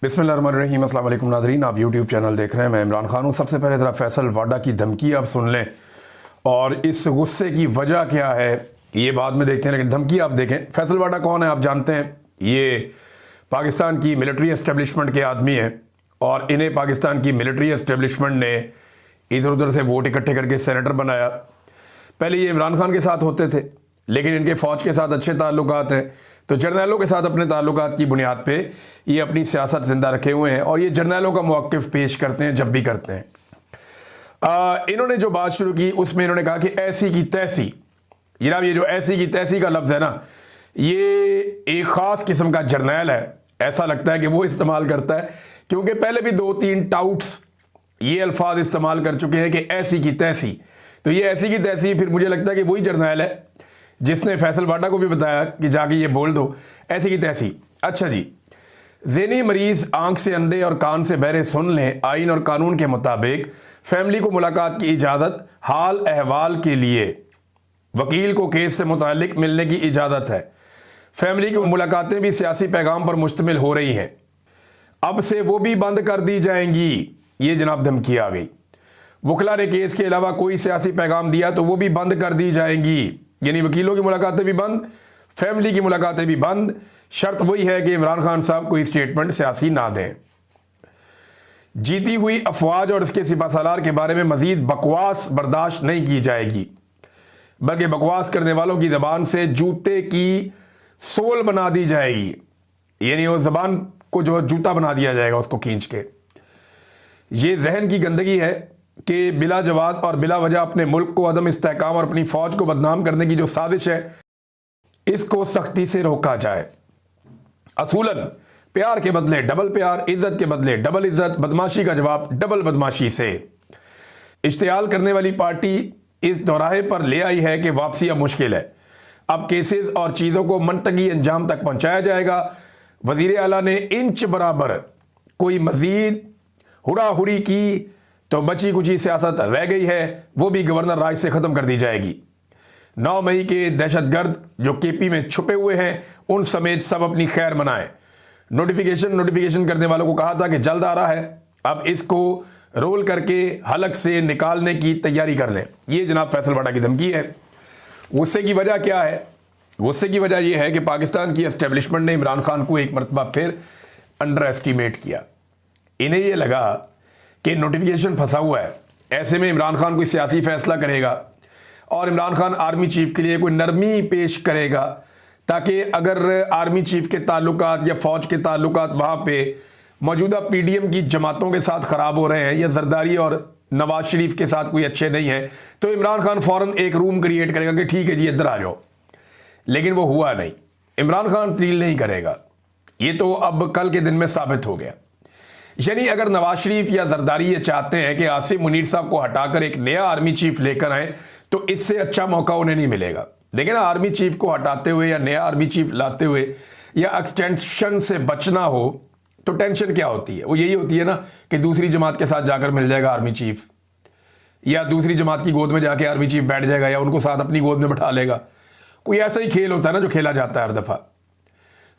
बिस्मिल्लाहिर्रहमानिर्रहीम। अस्सलाम वालेकुम नाज़रीन, आप यूट्यूब चैनल देख रहे हैं। मैं इमरान खान हूँ। सबसे पहले ज़रा फैसल वाडा की धमकी आप सुन लें और इस गुस्से की वजह क्या है ये बाद में देखते हैं, लेकिन धमकी आप देखें। फैसल वाडा कौन है आप जानते हैं। ये पाकिस्तान की मिलिट्री एस्टेब्लिशमेंट के आदमी हैं और इन्हें पाकिस्तान की मिलिट्री एस्टेब्लिशमेंट ने इधर उधर से वोट इकट्ठे करके सेनेटर बनाया। पहले ये इमरान खान के साथ होते थे, लेकिन इनके फ़ौज के साथ अच्छे ताल्लुकात हैं, तो जर्नैलों के साथ अपने ताल्लुकात की बुनियाद पे ये अपनी सियासत ज़िंदा रखे हुए हैं और ये जर्नैलों का मौक़िफ़ पेश करते हैं जब भी करते हैं। इन्होंने जो बात शुरू की उसमें इन्होंने कहा कि ऐसी की तैसी। जनाब, ये जो ऐसी की तैसी का लफ्ज़ है ना, ये एक ख़ास किस्म का जर्नैल है। ऐसा लगता है कि वो इस्तेमाल करता है, क्योंकि पहले भी 2-3 टाउट्स ये अल्फाज इस्तेमाल कर चुके हैं कि ऐसी की तैसी। तो ये ऐसी की तैसी फिर मुझे लगता है कि वही जर्नैल है जिसने फैसल वाडा को भी बताया कि जाके ये बोल दो ऐसी की तैसी। अच्छा जी, ज़हनी मरीज़ आंख से अंधे और कान से बहरे सुन लें। आइन और कानून के मुताबिक फैमिली को मुलाकात की इजाज़त, हाल अहवाल के लिए वकील को केस से मुतालिक मिलने की इजाज़त है। फैमिली की मुलाकातें भी सियासी पैगाम पर मुश्तमिल हो रही हैं, अब से वो भी बंद कर दी जाएंगी। ये जनाब धमकी आ गई। वकला ने केस के अलावा कोई सियासी पैगाम दिया तो वो भी बंद कर दी जाएंगी। यानी वकीलों की मुलाकातें भी बंद, फैमिली की मुलाकातें भी बंद। शर्त वही है कि इमरान खान साहब कोई स्टेटमेंट सियासी ना दें। जीती हुई अफवाज और इसके सिपहसालार के बारे में मजीद बकवास बर्दाश्त नहीं की जाएगी, बल्कि बकवास करने वालों की ज़बान से जूते की सोल बना दी जाएगी। यानी वो ज़बान को जो जूता बना दिया जाएगा उसको खींच के। ये जहन की गंदगी है कि बिला जवाब और बिला वजह अपने मुल्क को अदम इस्तेहकाम और अपनी फ़ौज को बदनाम करने की जो साजिश है, इसको सख्ती से रोका जाए। असूलन प्यार के बदले डबल प्यार, इज्जत के बदले डबल इज्जत, बदमाशी का जवाब डबल बदमाशी से। इश्तियाल करने वाली पार्टी इस दोराहे पर ले आई है कि वापसी अब मुश्किल है। अब केसेस और चीज़ों को मनतकी अंजाम तक पहुँचाया जाएगा। वज़ीर आला ने इंच बराबर कोई मज़ीद हुड़ाहुड़ी की तो बची कुची सियासत रह गई है, वो भी गवर्नर राज से ख़त्म कर दी जाएगी। 9 मई के दहशतगर्द जो केपी में छुपे हुए हैं उन समेत सब अपनी खैर मनाएं। नोटिफिकेशन करने वालों को कहा था कि जल्द आ रहा है, अब इसको रोल करके हलक से निकालने की तैयारी कर लें। ये जनाब फैसल वाडा की धमकी है। गुस्से की वजह क्या है? गुस्से की वजह यह है कि पाकिस्तान की एस्टेब्लिशमेंट ने इमरान खान को एक मरतबा फिर अंडर एस्टिमेट किया। इन्हें यह लगा कि नोटिफिकेशन फंसा हुआ है, ऐसे में इमरान खान कोई सियासी फैसला करेगा और इमरान खान आर्मी चीफ के लिए कोई नरमी पेश करेगा, ताकि अगर आर्मी चीफ के ताल्लुकात या फ़ौज के ताल्लुकात वहाँ पे मौजूदा पीडीएम की जमातों के साथ ख़राब हो रहे हैं या जरदारी और नवाज शरीफ के साथ कोई अच्छे नहीं हैं, तो इमरान खान फ़ौरन एक रूम क्रिएट करेगा कि ठीक है जी इधर आ जाओ। लेकिन वो हुआ नहीं। इमरान खान तब्दील नहीं करेगा, ये तो अब कल के दिन में साबित हो गया। यानी अगर नवाज शरीफ या जरदारी ये चाहते हैं कि आसिम मुनीर साहब को हटाकर एक नया आर्मी चीफ लेकर आए, तो इससे अच्छा मौका उन्हें नहीं मिलेगा। लेकिन आर्मी चीफ को हटाते हुए या नया आर्मी चीफ लाते हुए या एक्सटेंशन से बचना हो तो टेंशन क्या होती है? वो यही होती है ना कि दूसरी जमात के साथ जाकर मिल जाएगा आर्मी चीफ, या दूसरी जमात की गोद में जाके आर्मी चीफ बैठ जाएगा या उनको साथ अपनी गोद में बैठा लेगा। कोई ऐसा ही खेल होता है ना जो खेला जाता है हर दफ़ा।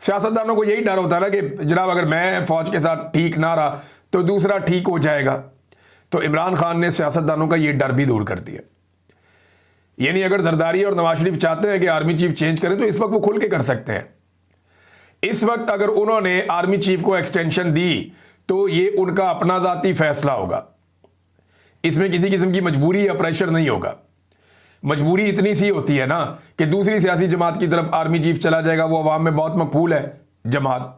सियासतदानों को यही डर होता है ना कि जनाब अगर मैं फ़ौज के साथ ठीक ना रहा तो दूसरा ठीक हो जाएगा। तो इमरान खान ने सियासतदानों का ये डर भी दूर कर दिया। यानी अगर जरदारी और नवाज शरीफ चाहते हैं कि आर्मी चीफ चेंज करें तो इस वक्त वो खुल के कर सकते हैं। इस वक्त अगर उन्होंने आर्मी चीफ को एक्सटेंशन दी तो ये उनका अपना ज़ाती फैसला होगा, इसमें किसी किस्म की मजबूरी या प्रेशर नहीं होगा। मजबूरी इतनी सी होती है ना कि दूसरी सियासी जमात की तरफ आर्मी चीफ चला जाएगा, वो अवाम में बहुत मकबूल है जमात।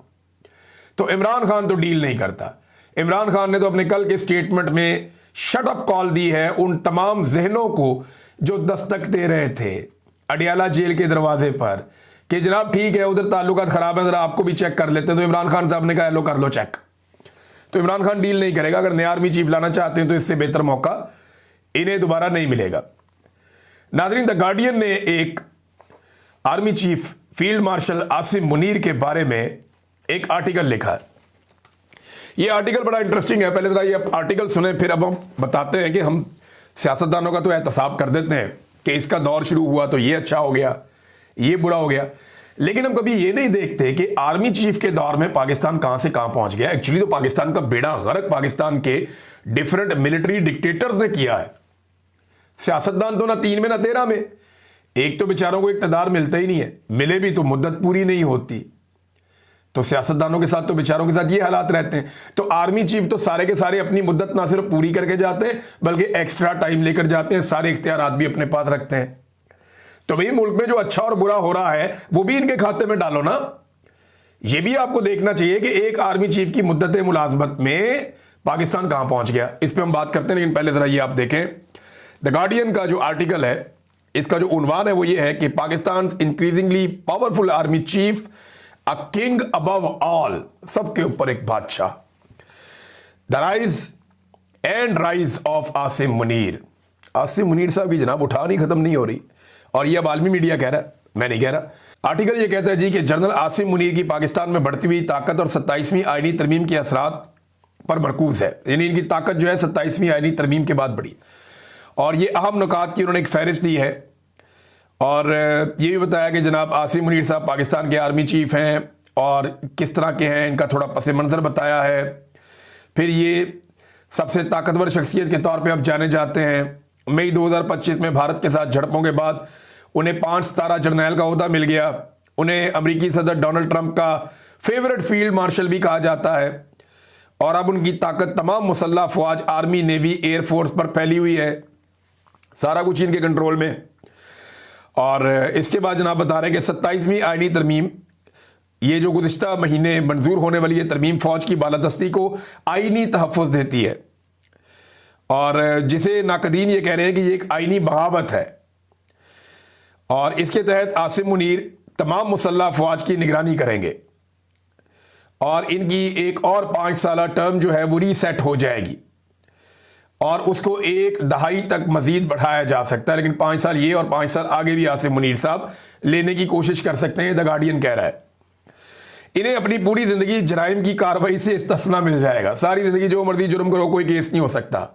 तो इमरान खान तो डील नहीं करता। इमरान खान ने तो अपने कल के स्टेटमेंट में शट अप कॉल दी है उन तमाम जहनों को जो दस्तक दे रहे थे अडियाला जेल के दरवाजे पर कि जनाब ठीक है उधर ताल्लुकात ख़राब है, ज़रा आपको भी चेक कर लेते हैं। तो इमरान खान साहब ने कहा लो कर लो चेक। तो इमरान खान डील नहीं करेगा। अगर नया आर्मी चीफ लाना चाहते हैं तो इससे बेहतर मौका इन्हें दोबारा नहीं मिलेगा। नाज़रीन, द गार्डियन ने एक army chief field marshal Asim Munir के बारे में एक आर्टिकल लिखा है। ये आर्टिकल बड़ा इंटरेस्टिंग है। पहले ज़रा ये आर्टिकल सुने, फिर अब हम बताते हैं कि हम सियासतदानों का तो एहतसाब कर देते हैं कि इसका दौर शुरू हुआ तो ये अच्छा हो गया, ये बुरा हो गया, लेकिन हम कभी ये नहीं देखते कि आर्मी चीफ के दौर में पाकिस्तान कहां से कहां पहुंच गया। एक्चुअली तो पाकिस्तान का बेड़ा गर्क पाकिस्तान के डिफरेंट मिलिट्री डिक्टेटर्स ने किया है। सियासतदान तो ना 3 में ना 13 में, एक तो बेचारों को इक़्तिदार मिलता ही नहीं है, मिले भी तो मुद्दत पूरी नहीं होती। तो सियासतदानों के साथ तो बेचारों के साथ ये हालात रहते हैं। तो आर्मी चीफ तो सारे के सारे अपनी मुद्दत ना सिर्फ पूरी करके जाते हैं बल्कि एक्स्ट्रा टाइम लेकर जाते हैं, सारे इख्तियारात भी अपने पास रखते हैं। तो भाई मुल्क में जो अच्छा और बुरा हो रहा है वो भी इनके खाते में डालो ना। ये भी आपको देखना चाहिए कि एक आर्मी चीफ की मुद्दत मुलाजमत में पाकिस्तान कहां पहुंच गया। इस पर हम बात करते हैं, लेकिन पहले जरा ये आप देखें द गार्डियन का जो आर्टिकल है, इसका जो उन्वान है वो ये है कि Pakistan increasingly powerful army chief, a king above all, सबके ऊपर एक बादशाह। The rise and rise of Asim Munir. Asim Munir साहब की जनाब उठानी खत्म नहीं हो रही, और ये अब आलमी मीडिया कह रहा है, मैं नहीं कह रहा। आर्टिकल ये कहता है जी कि जनरल आसिम मुनीर की पाकिस्तान में बढ़ती हुई ताकत और 27वीं आईनी तरमीम के असरात पर मरकूज है। यानी इनकी ताकत जो है 27वीं आईनी तरमीम के बाद बढ़ी। और ये अहम नुकात की उन्होंने एक फहरिस्त दी है, और ये भी बताया कि जनाब आसिम मुनीर साहब पाकिस्तान के आर्मी चीफ हैं और किस तरह के हैं, इनका थोड़ा पस मंज़र बताया है। फिर ये सबसे ताकतवर शख्सियत के तौर पे अब जाने जाते हैं। मई 2025 में भारत के साथ झड़पों के बाद उन्हें 5 सितारा जर्नैल का ओहदा मिल गया। उन्हें अमेरिकी सदर डोनाल्ड ट्रंप का फेवरेट फील्ड मार्शल भी कहा जाता है, और अब उनकी ताकत तमाम मुसल्लह अफवाज, आर्मी, नेवी, एयरफोर्स पर फैली हुई है, सारा कुछ इनके कंट्रोल में। और इसके बाद जनाब बता रहे हैं कि 27वीं आईनी तरमीम, ये जो गुज़िश्ता महीने मंजूर होने वाली है तरमीम, फौज की बालादस्ती को आईनी तहफ़्फ़ुज़ देती है, और जिसे नाकदीन ये कह रहे हैं कि ये एक आईनी बगावत है। और इसके तहत आसिम मुनीर तमाम मुसल्लह अफवाज की निगरानी करेंगे, और इनकी एक और 5 साला टर्म जो है वो रीसेट हो जाएगी, और उसको 1 दहाई तक मजीद बढ़ाया जा सकता है। लेकिन 5 साल ये और 5 साल आगे भी आसिम मुनीर साहब लेने की कोशिश कर सकते हैं, द गार्डियन कह रहा है। इन्हें अपनी पूरी जिंदगी जराइम की कार्रवाई से इस्तिस्ना मिल जाएगा। सारी जिंदगी जो मर्जी जुर्म करो, कोई केस नहीं हो सकता।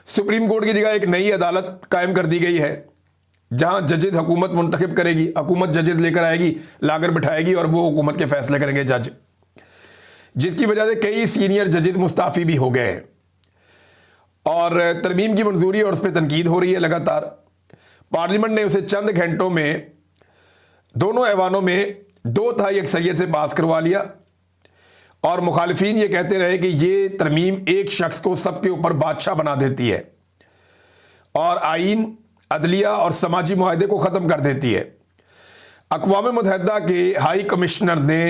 सुप्रीम कोर्ट की जगह एक नई अदालत कायम कर दी गई है, जहां जजेज हुकूमत मुंतखब करेगी, हुकूमत जजेज लेकर आएगी, लाकर बिठाएगी, और वो हुकूमत के फैसले करेंगे जज, जिसकी वजह से कई सीनियर जजेज मुस्ताफ़ी भी हो गए हैं। और तरमीम की मंजूरी और उस पर तनकीद हो रही है लगातार। पार्लियामेंट ने उसे चंद घंटों में दोनों ऐवानों में 2/3 अक्सरियत से पास करवा लिया, और मुखालिफिन ये कहते रहे कि ये तरमीम एक शख्स को सबके ऊपर बादशाह बना देती है, और आइन, अदलिया और समाजी मुआहदे को ख़त्म कर देती है। अक़वाम मुत्तहिदा के हाई कमिश्नर ने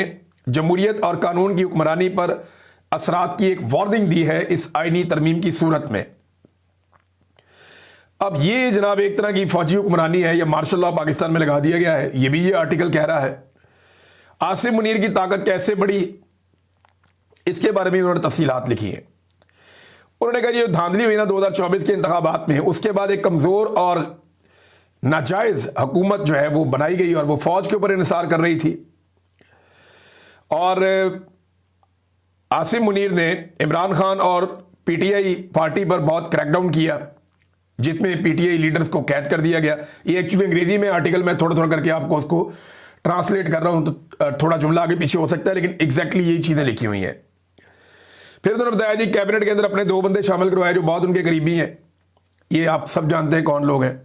जमहूरियत और कानून की हुक्मरानी पर असरात की एक वार्निंग दी है इस आईनी तरमीम की सूरत में। अब ये जनाब एक तरह की फौजी हुक्मरानी है, या मार्शल लॉ पाकिस्तान में लगा दिया गया है, ये भी ये आर्टिकल कह रहा है। आसिम मुनीर की ताकत कैसे बढ़ी, इसके बारे में उन्होंने तफसीलात लिखी हैं। उन्होंने कहा ये धांधली हुई ना 2024 के इंतखाबात में, उसके बाद एक कमज़ोर और नाजायज़ हुकूमत जो है वो बनाई गई, और वो फौज के ऊपर इन्हिसार कर रही थी। और आसिम मुनीर ने इमरान खान और पीटीआई पार्टी पर बहुत क्रैकडाउन किया, जिसमें पीटीआई लीडर्स को कैद कर दिया गया। ये एक्चुअली अंग्रेजी में आर्टिकल मैं थोड़ा थोड़ा करके आपको उसको ट्रांसलेट कर रहा हूं, तो थोड़ा जुमला आगे पीछे हो सकता है, लेकिन एग्जैक्टली यही चीज़ें लिखी हुई हैं। फिर उन्होंने बताया जी कैबिनेट के अंदर अपने 2 बंदे शामिल करवाए जो बहुत उनके करीबी हैं, ये आप सब जानते हैं कौन लोग हैं।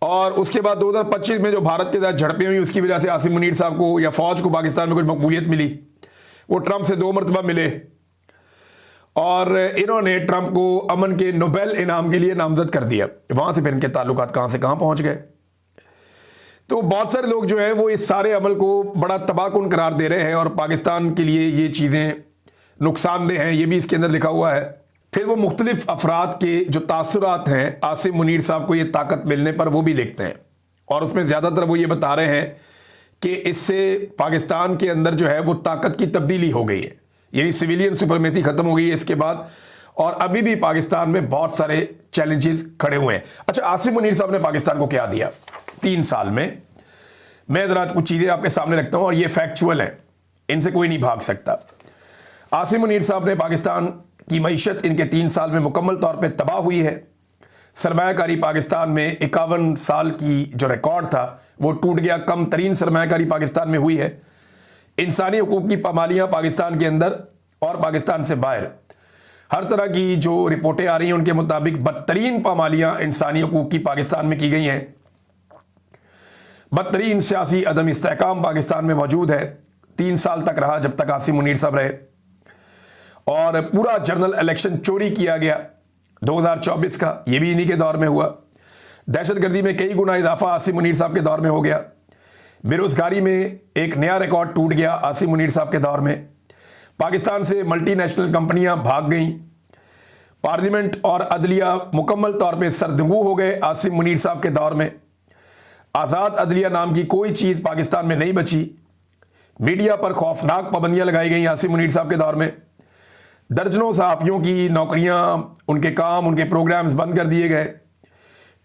और उसके बाद 2025 में जो भारत के साथ झड़पें हुई, उसकी वजह से आसिम मुनीर साहब को या फौज को पाकिस्तान में कुछ मकबूलियत मिली। वो ट्रंप से 2 मरतबा मिले, और इन्होंने ट्रंप को अमन के नोबेल इनाम के लिए नामजद कर दिया। वहां से फिर इनके ताल्लुकात कहां से कहां पहुंच गए। तो बहुत सारे लोग जो हैं वो इस सारे अमल को बड़ा तबाहकुन करार दे रहे हैं, और पाकिस्तान के लिए ये चीज़ें नुकसानदेह हैं, ये भी इसके अंदर लिखा हुआ है। फिर वो मुख्तलिफ अफराद के जो तासुरात हैं आसिम मुनीर साहब को ये ताकत मिलने पर, वो भी लिखते हैं, और उसमें ज़्यादातर वो ये बता रहे हैं कि इससे पाकिस्तान के अंदर जो है वो ताकत की तब्दीली हो गई है, यानी सिविलियन सुपरमेसी ख़त्म हो गई है इसके बाद, और अभी भी पाकिस्तान में बहुत सारे चैलेंजेस खड़े हुए हैं। अच्छा, आसिम मुनीर साहब ने पाकिस्तान को क्या दिया 3 साल में? मैं ज़रा कुछ चीज़ें आपके सामने रखता हूँ, और ये फैक्चुअल है, इनसे कोई नहीं भाग सकता। आसिम मुनीर साहब ने पाकिस्तान की मईशत इनके 3 साल में मुकम्मल तौर पे तबाह हुई है। सरमायाकारी पाकिस्तान में 51 साल की जो रिकॉर्ड था वो टूट गया। कम तरीन सरमायाकारी पाकिस्तान में हुई है। इंसानी हुकूक की पामालियाँ पाकिस्तान के अंदर और पाकिस्तान से बाहर हर तरह की जो रिपोर्टें आ रही हैं उनके मुताबिक बदतरीन पामालियाँ इंसानी हुकूक की पाकिस्तान में की गई हैं। बदतरीन सियासी अदम इस्तेहकाम पाकिस्तान में मौजूद है। 3 साल तक रहा जब तक आसिम मुनीर साहब रहे, और पूरा जनरल इलेक्शन चोरी किया गया 2024 का, ये भी इन्हीं के दौर में हुआ। दहशतगर्दी में कई गुना इजाफा आसिम मुनीर साहब के दौर में हो गया। बेरोजगारी में एक नया रिकॉर्ड टूट गया आसिम मुनीर साहब के दौर में। पाकिस्तान से मल्टीनेशनल कंपनियां भाग गईं। पार्लियामेंट और अदलिया मुकम्मल तौर पे सरदंगू हो गए आसिम मुनीर साहब के दौर में। आज़ाद अदलिया नाम की कोई चीज़ पाकिस्तान में नहीं बची। मीडिया पर खौफनाक पाबंदियां लगाई गई आसिम मुनीर साहब के दौर में। दर्जनों सहाफ़ियों की नौकरियां, उनके काम, उनके प्रोग्राम्स बंद कर दिए गए।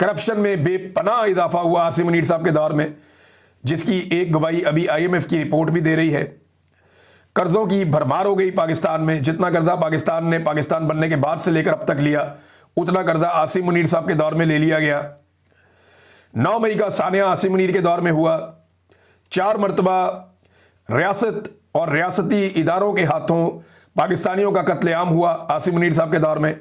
करप्शन में बेपनाह इजाफा हुआ आसिम मुनीर साहब के दौर में, जिसकी एक गवाही अभी IMF की रिपोर्ट भी दे रही है। कर्ज़ों की भरमार हो गई पाकिस्तान में। जितना कर्जा पाकिस्तान ने पाकिस्तान बनने के बाद से लेकर अब तक लिया, उतना कर्जा आसिम मुनीर साहब के दौर में ले लिया गया। 9 मई का सानिया आसिम मुनीर के दौर में हुआ। 4 मरतबा रियासत और रियासती इदारों के हाथों पाकिस्तानियों का कत्लेआम हुआ आसिम मुनीर साहब के दौर में।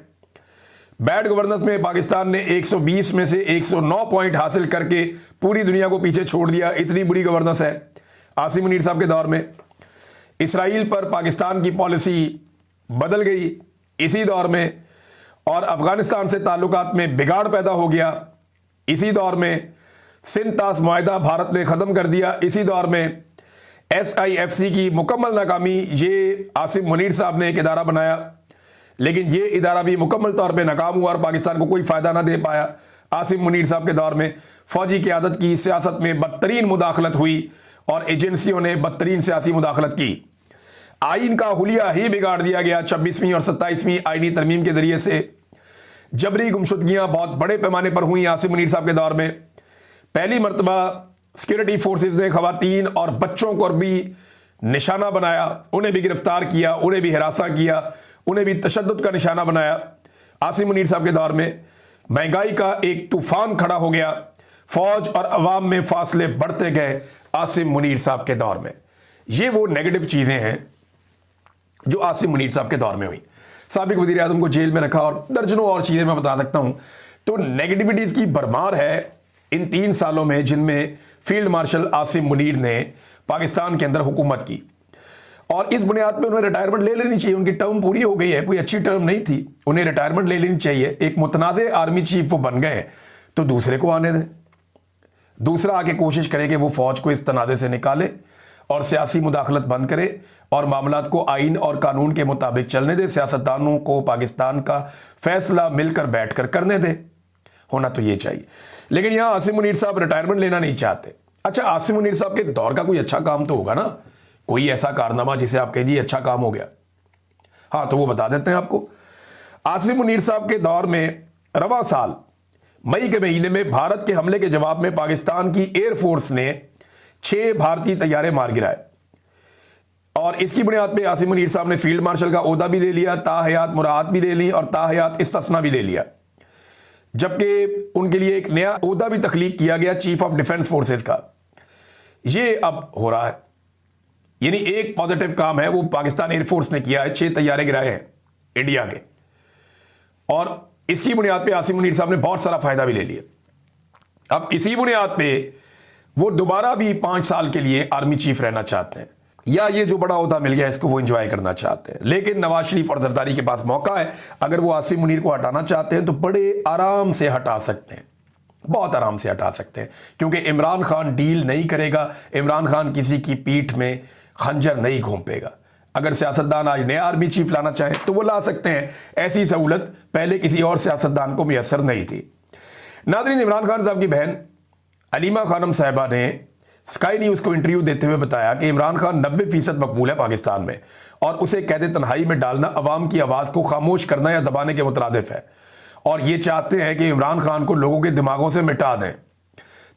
बैड गवर्नेंस में पाकिस्तान ने 120 में से 109 पॉइंट हासिल करके पूरी दुनिया को पीछे छोड़ दिया। इतनी बुरी गवर्नेंस है आसिम मुनीर साहब के दौर में। इसराइल पर पाकिस्तान की पॉलिसी बदल गई इसी दौर में, और अफगानिस्तान से ताल्लुकात में बिगाड़ पैदा हो गया इसी दौर में। सिंध तास मुआहदा भारत ने ख़त्म कर दिया इसी दौर में। SIFC की मुकम्मल नाकामी, ये आसिम मुनीर साहब ने एक इदारा बनाया, लेकिन ये इदारा भी मुकम्मल तौर पे नाकाम हुआ और पाकिस्तान को कोई फ़ायदा ना दे पाया। आसिम मुनीर साहब के दौर में फ़ौजी क़यादत की सियासत में बदतरीन मुदाखलत हुई और एजेंसियों ने बदतरीन सियासी मुदाखलत की। आइन का हुलिया ही बिगाड़ दिया गया 26वीं और 27वीं आइनी तरमीम के ज़रिए से। जबरी गुमशुदगियाँ बहुत बड़े पैमाने पर हुई आसिम मुनीर साहब के दौर में। पहली मरतबा सिक्योरिटी फोर्सेस ने ख़वातीन और बच्चों को भी निशाना बनाया, उन्हें भी गिरफ्तार किया, उन्हें भी हिरासा किया, उन्हें भी तशद्दुद का निशाना बनाया। आसिम मुनीर साहब के दौर में महंगाई का एक तूफान खड़ा हो गया। फौज और अवाम में फासले बढ़ते गए आसिम मुनीर साहब के दौर में। ये वो नेगेटिव चीज़ें हैं जो आसिम मुनीर साहब के दौर में हुई। साबिक वज़ीर आज़म को जेल में रखा और दर्जनों और चीज़ें मैं बता सकता हूँ। तो नेगेटिविटीज़ की भरमार है इन 3 सालों में, जिनमें फील्ड मार्शल आसिम मुनीर ने पाकिस्तान के अंदर हुकूमत की। और इस बुनियाद पे उन्हें रिटायरमेंट ले लेनी चाहिए। उनकी टर्म पूरी हो गई है, कोई अच्छी टर्म नहीं थी, उन्हें रिटायरमेंट ले लेनी चाहिए। एक मुतनाज़ आर्मी चीफ वो बन गए, तो दूसरे को आने दें। दूसरा आके कोशिश करे कि वो फौज को इस तनाज़े से निकाले और सियासी मुदाखलत बंद करे और मामलात को आइन और कानून के मुताबिक चलने दे। सियासतदानों को पाकिस्तान का फैसला मिलकर बैठ कर करने दे। होना तो ये चाहिए। लेकिन यहाँ आसिम मुनीर साहब रिटायरमेंट लेना नहीं चाहते। अच्छा, आसिम मुनीर साहब के दौर का कोई अच्छा काम तो होगा ना, कोई ऐसा कारनामा जिसे आप कहिए अच्छा काम हो गया। हाँ, तो वो बता देते हैं आपको। आसिम मुनीर साहब के दौर में रवां साल मई के महीने में भारत के हमले के जवाब में पाकिस्तान की एयरफोर्स ने 6 भारतीय तैयारे मार गिराए, और इसकी बुनियाद पे आसिम मुनीर साहब ने फील्ड मार्शल का ओहदा भी ले लिया, ताहयात मुराद भी ले ली और ताहयात इस्तिस्ना भी ले लिया। जबकि उनके लिए एक नया ओहदा भी तख्लीक किया गया, चीफ ऑफ डिफेंस फोर्सेस का। ये अब हो रहा है, यानी एक पॉजिटिव काम है वो पाकिस्तान एयरफोर्स ने किया है। 6 तैयारे गिराए हैं इंडिया के, और इसकी बुनियाद पे आसिम मुनीर साहब ने बहुत सारा फायदा भी ले लिया। अब इसी बुनियाद पे वो दोबारा भी 5 साल के लिए आर्मी चीफ रहना चाहते हैं, या ये जो बड़ा ओहदा मिल गया इसको वो एंजॉय करना चाहते हैं। लेकिन नवाज शरीफ और जरदारी के पास मौका है, अगर वो आसिम मुनीर को हटाना चाहते हैं तो बड़े आराम से हटा सकते हैं, बहुत आराम से हटा सकते हैं, क्योंकि इमरान खान डील नहीं करेगा। इमरान खान किसी की पीठ में खंजर नहीं घोंपेगा। अगर सियासतदान आज नया आर्मी चीफ लाना चाहे तो वो ला सकते हैं। ऐसी सहूलत पहले किसी और सियासतदान को मैसर नहीं थी। नाज़रीन, इमरान खान साहब की बहन अलीमा खानम साहिबा ने स्काई न्यूज़ को इंटरव्यू देते हुए बताया कि इमरान खान 90% मकबूल है पाकिस्तान में, और उसे कैद तन्हाई में डालना अवाम की आवाज़ को खामोश करना या दबाने के मुतरादिफ है, और ये चाहते हैं कि इमरान खान को लोगों के दिमागों से मिटा दें।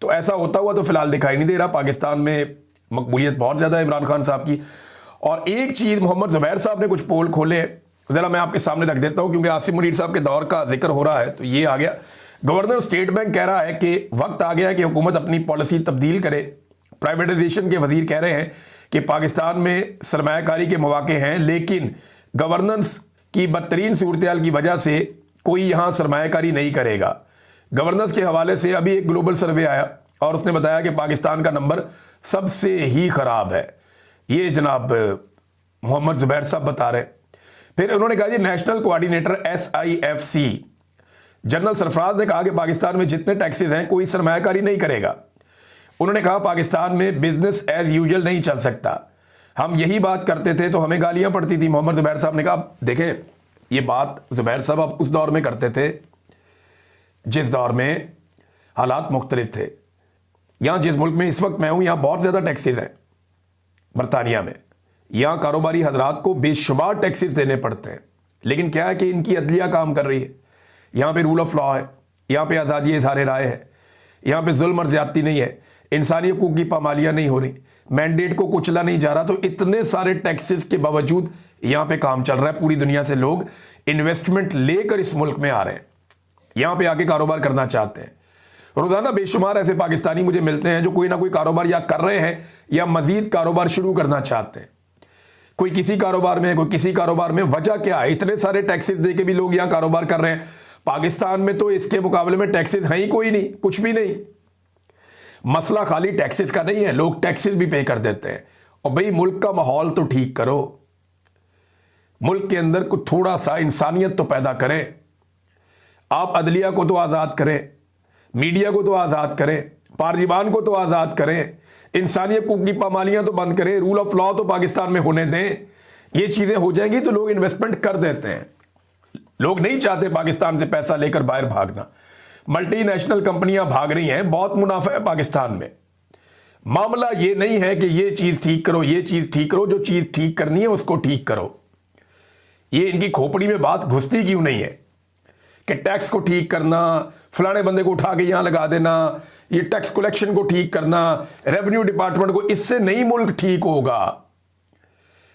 तो ऐसा होता हुआ तो फिलहाल दिखाई नहीं दे रहा। पाकिस्तान में मकबूलियत बहुत ज़्यादा है इमरान खान साहब की। और एक चीज़, मोहम्मद ज़ुबैर साहब ने कुछ पोल खोले, ज़रा मैं आपके सामने रख देता हूँ, क्योंकि आसिम मुनीर साहब के दौर का जिक्र हो रहा है तो ये आ गया। गवर्नर स्टेट बैंक कह रहा है कि वक्त आ गया है कि हुकूमत अपनी पॉलिसी तब्दील करे। प्राइवेटाइजेशन के वजीर कह रहे हैं कि पाकिस्तान में सरमायाकारी के मौके हैं, लेकिन गवर्नेंस की बदतरीन सूरत की वजह से कोई यहां सरमायाकारी नहीं करेगा। गवर्नेंस के हवाले से अभी एक ग्लोबल सर्वे आया और उसने बताया कि पाकिस्तान का नंबर सबसे ही खराब है। ये जनाब मोहम्मद जुबैर साहब बता रहे हैं। फिर उन्होंने कहा जी national coordinator SIFC general Sarfaraz ने कहा कि पाकिस्तान में जितने टैक्सेस हैं कोई सरमायाकारी नहीं करेगा। उन्होंने कहा पाकिस्तान में बिजनेस एज यूजुअल नहीं चल सकता। हम यही बात करते थे तो हमें गालियां पड़ती थी। मोहम्मद जुबैर साहब ने कहा देखें ये बात जुबैर साहब अब उस दौर में करते थे जिस दौर में हालात मुख्तलिफ थे। यहां जिस मुल्क में इस वक्त मैं हूं यहां बहुत ज़्यादा टैक्सेस हैं। बरतानिया में यहां कारोबारी हजरात को बेशुमार टैक्सेस देने पड़ते हैं, लेकिन क्या है कि इनकी अदलिया काम कर रही है। यहाँ पे रूल ऑफ लॉ है, यहाँ पे आज़ादी इज़हार राय है, यहाँ पे जुल्म और ज़्यादती नहीं है, इंसानी हकूक़ की पामालियाँ नहीं हो रही, मैंडेट को कुचला नहीं जा रहा। तो इतने सारे टैक्सेस के बावजूद यहाँ पे काम चल रहा है। पूरी दुनिया से लोग इन्वेस्टमेंट लेकर इस मुल्क में आ रहे हैं, यहाँ पे आके कारोबार करना चाहते हैं। रोज़ाना बेशुमार ऐसे पाकिस्तानी मुझे मिलते हैं जो कोई ना कोई कारोबार या कर रहे हैं या मज़ीद कारोबार शुरू करना चाहते हैं। कोई किसी कारोबार में, कोई किसी कारोबार में। वजह क्या है? इतने सारे टैक्सेस दे के भी लोग यहाँ कारोबार कर रहे हैं। पाकिस्तान में तो इसके मुकाबले में टैक्सेस है ही कोई नहीं, कुछ भी नहीं। मसला खाली टैक्सेस का नहीं है, लोग टैक्सेस भी पे कर देते हैं। और भाई मुल्क का माहौल तो ठीक करो, मुल्क के अंदर कुछ थोड़ा सा इंसानियत तो पैदा करें। आप अदलिया को तो आज़ाद करें, मीडिया को तो आज़ाद करें, पार्लिमान को तो आज़ाद करें, इंसानी हकूक़ की पामालियाँ तो बंद करें, रूल ऑफ लॉ तो पाकिस्तान में होने दें। ये चीज़ें हो जाएंगी तो लोग इन्वेस्टमेंट कर देते हैं। लोग नहीं चाहते पाकिस्तान से पैसा लेकर बाहर भागना। मल्टीनेशनल कंपनियां भाग रही हैं, बहुत मुनाफा है पाकिस्तान में। मामला ये नहीं है कि ये चीज़ ठीक करो, ये चीज़ ठीक करो, जो चीज़ ठीक करनी है उसको ठीक करो। ये इनकी खोपड़ी में बात घुसती क्यों नहीं है कि टैक्स को ठीक करना, फलाने बंदे को उठा के यहां लगा देना, ये टैक्स कलेक्शन को ठीक करना, रेवेन्यू डिपार्टमेंट को, इससे नहीं मुल्क ठीक होगा।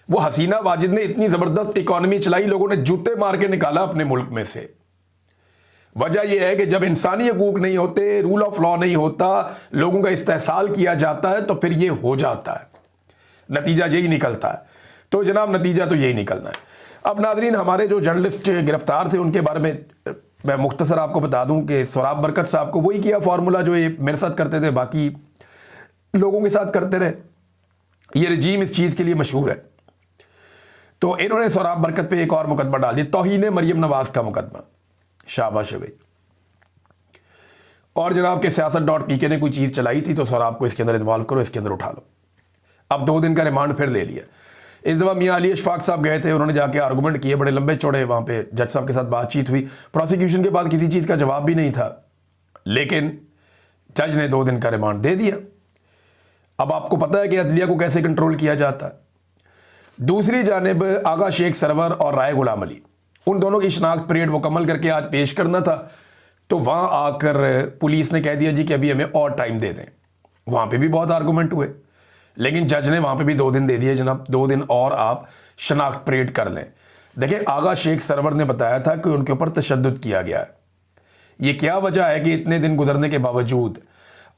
वो हसीना वाजिद ने इतनी जबरदस्त इकोनॉमी चलाई, लोगों ने जूते मार के निकाला अपने मुल्क में से। वजह यह है कि जब इंसानी हकूक नहीं होते, रूल ऑफ लॉ नहीं होता, लोगों का इस्तेहसाल किया जाता है, तो फिर ये हो जाता है, नतीजा यही निकलता है। तो जनाब नतीजा तो यही निकलना है। अब नाजरीन, हमारे जो जर्नलिस्ट गिरफ्तार थे उनके बारे में मैं मुख्तसर आपको बता दूं कि सोराब बरकत साहब को वही किया फार्मूला जो ये मेरे साथ करते थे, बाकी लोगों के साथ करते रहे। ये रजीम इस चीज़ के लिए मशहूर है। तो इन्होंने सोराब बरकत पे एक और मुकदमा डाल दिया, तौहीन मरियम नवाज का मुकदमा। शाबाश भाई। और जनाब के siyaasat.pk ने कोई चीज़ चलाई थी तो सोराब को इसके अंदर इन्वॉल्व करो, इसके अंदर उठा लो। अब 2 दिन का रिमांड फिर ले लिया। इस दफ़ा मियाँ अली अशफाक साहब गए थे, उन्होंने जाके आर्गूमेंट किए बड़े लंबे चौड़े। वहाँ पे जज साहब के साथ बातचीत हुई, प्रोसिक्यूशन के पास किसी चीज़ का जवाब भी नहीं था, लेकिन जज ने 2 दिन का रिमांड दे दिया। अब आपको पता है कि अदलिया को कैसे कंट्रोल किया जाता है। दूसरी जानिब आगा शेख सरवर और राय गुलाम अली, उन दोनों की शनाख्त पीरियड मुकम्मल करके आज पेश करना था, तो वहाँ आकर पुलिस ने कह दिया जी कि अभी हमें और टाइम दे दें। वहाँ पे भी बहुत आर्गूमेंट हुए, लेकिन जज ने वहाँ पे भी 2 दिन दे दिए, जनाब 2 दिन और आप शनाख्त परेड कर लें। देखिए आगा शेख सरवर ने बताया था कि उनके ऊपर तशद्दुद किया गया है। ये क्या वजह है कि इतने दिन गुजरने के बावजूद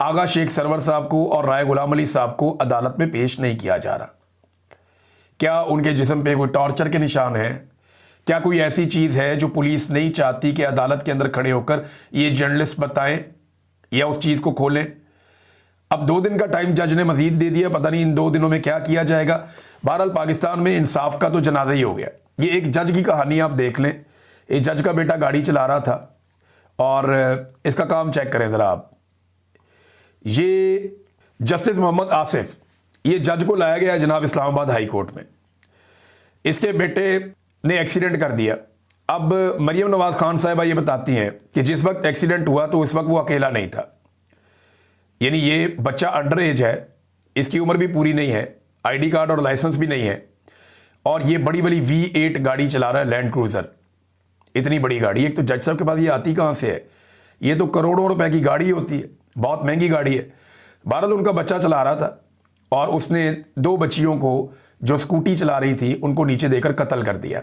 आगा शेख सरवर साहब को और राय गुलाम अली साहब को अदालत में पेश नहीं किया जा रहा? क्या उनके जिस्म पे कोई टॉर्चर के निशान हैं? क्या कोई ऐसी चीज़ है जो पुलिस नहीं चाहती कि अदालत के अंदर खड़े होकर ये जर्नलिस्ट बताएं या उस चीज़ को खोलें? अब 2 दिन का टाइम जज ने मजीद दे दिया, पता नहीं इन 2 दिनों में क्या किया जाएगा। बहरहाल पाकिस्तान में इंसाफ का तो जनाजा ही हो गया। ये एक जज की कहानी आप देख लें। एक जज का बेटा गाड़ी चला रहा था और इसका काम चेक करें ज़रा आप। ये जस्टिस मोहम्मद आसिफ, ये जज को लाया गया जनाब इस्लामाबाद हाई कोर्ट में। इसके बेटे ने एक्सीडेंट कर दिया। अब मरियम नवाज खान साहिबा ये बताती हैं कि जिस वक्त एक्सीडेंट हुआ तो उस वक्त वो अकेला नहीं था, यानी ये बच्चा अंडर एज है, इसकी उम्र भी पूरी नहीं है, आईडी कार्ड और लाइसेंस भी नहीं है, और ये बड़ी बड़ी V8 गाड़ी चला रहा है, लैंड क्रूजर। इतनी बड़ी गाड़ी, एक तो जज साहब के पास ये आती कहाँ से है? ये तो करोड़ों रुपए की गाड़ी होती है, बहुत महंगी गाड़ी है। बहरहाल उनका बच्चा चला रहा था और उसने 2 बच्चियों को जो स्कूटी चला रही थी उनको नीचे देकर कत्ल कर दिया।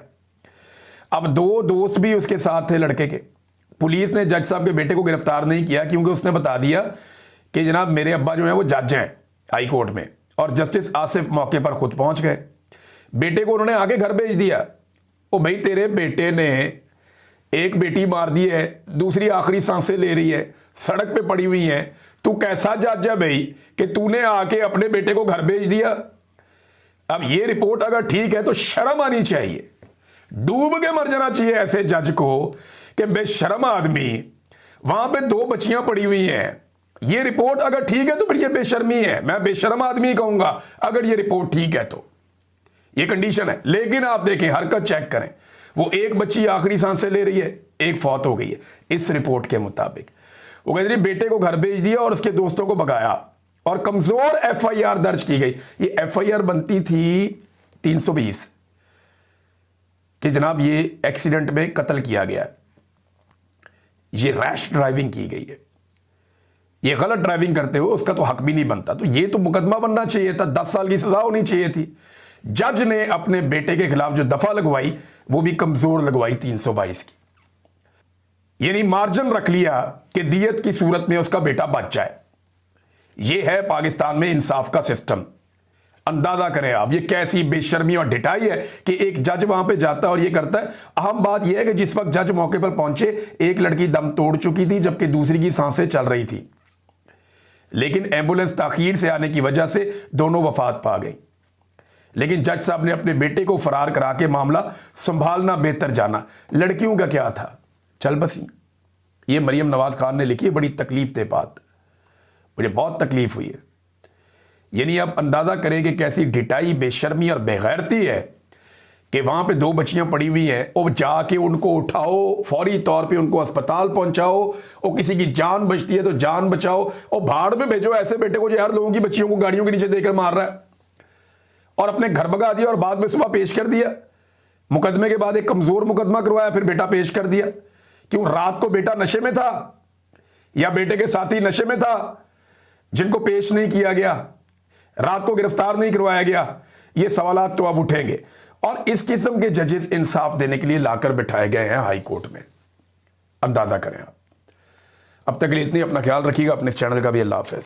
अब 2 दोस्त भी उसके साथ थे लड़के के, पुलिस ने जज साहब के बेटे को गिरफ्तार नहीं किया क्योंकि उसने बता दिया कि जनाब मेरे अब्बा जो है वो जज हैं हाई कोर्ट में, और जस्टिस आसिफ मौके पर खुद पहुंच गए। बेटे को उन्होंने आगे घर भेज दिया। ओ भाई, तेरे बेटे ने एक बेटी मार दी है, दूसरी आखिरी सांसें ले रही है, सड़क पे पड़ी हुई है, तू कैसा जज है भाई कि तूने आके अपने बेटे को घर भेज दिया? अब ये रिपोर्ट अगर ठीक है तो शर्म आनी चाहिए, डूब के मर जाना चाहिए ऐसे जज को कि बेशर्म आदमी, वहां पे 2 बच्चियां पड़ी हुई हैं। ये रिपोर्ट अगर ठीक है तो फिर ये बेशर्मी है, मैं बेशर्म आदमी कहूंगा अगर ये रिपोर्ट ठीक है तो। ये कंडीशन है। लेकिन आप देखें, हरकत चेक करें, वो एक बच्ची आखिरी सांसें ले रही है, एक फौत हो गई है इस रिपोर्ट के मुताबिक। वो कहते हैं बेटे को घर भेज दिया और उसके दोस्तों को भगाया और कमजोर एफआईआर दर्ज की गई। ये एफआईआर बनती थी 320 कि जनाब ये एक्सीडेंट में कत्ल किया गया, ये रैश ड्राइविंग की गई है, ये गलत ड्राइविंग करते हुए उसका तो हक भी नहीं बनता, तो ये तो मुकदमा बनना चाहिए था, 10 साल की सजा होनी चाहिए थी। जज ने अपने बेटे के खिलाफ जो दफा लगवाई वो भी कमजोर लगवाई 322 की, यानी मार्जिन रख लिया कि दियत की सूरत में उसका बेटा बच जाए। ये है पाकिस्तान में इंसाफ का सिस्टम। अंदाजा करें आप ये कैसी बेशर्मी और ढिठाई है कि एक जज वहां पे जाता है और ये करता है। अहम बात यह है कि जिस वक्त जज मौके पर पहुंचे एक लड़की दम तोड़ चुकी थी जबकि दूसरी की सांसें चल रही थी, लेकिन एम्बुलेंस ताखीर से आने की वजह से दोनों वफात पा गई। लेकिन जज साहब ने अपने बेटे को फरार करा के मामला संभालना बेहतर जाना। लड़कियों का क्या था, चल बसी। ये मरियम नवाज खान ने लिखी है, बड़ी तकलीफ दे बात, मुझे बहुत तकलीफ हुई है। यानी आप अंदाजा करें कि कैसी ढिठाई, बेशर्मी और बेगैरती है कि वहां पे 2 बच्चियां पड़ी हुई हैं और जाके उनको उठाओ, फौरी तौर पे उनको अस्पताल पहुंचाओ, और किसी की जान बचती है तो जान बचाओ, और भाड़ में भेजो ऐसे बेटे को जो यार लोगों की बच्चियों को गाड़ियों के नीचे देकर मार रहा है, और अपने घर भगा दिया और बाद में सुबह पेश कर दिया। मुकदमे के बाद एक कमजोर मुकदमा करवाया, फिर बेटा पेश कर दिया। क्यों? रात को बेटा नशे में था या बेटे के साथी नशे में था जिनको पेश नहीं किया गया, रात को गिरफ्तार नहीं करवाया गया? ये सवालात तो अब उठेंगे, और इस किस्म के जजेस इंसाफ देने के लिए लाकर बिठाए गए हैं हाई कोर्ट में। अंदाजा करें आप। अब तक के लिए इतनी, अपना ख्याल रखिएगा, अपने इस चैनल का भी। अल्लाह हाफ़िज़।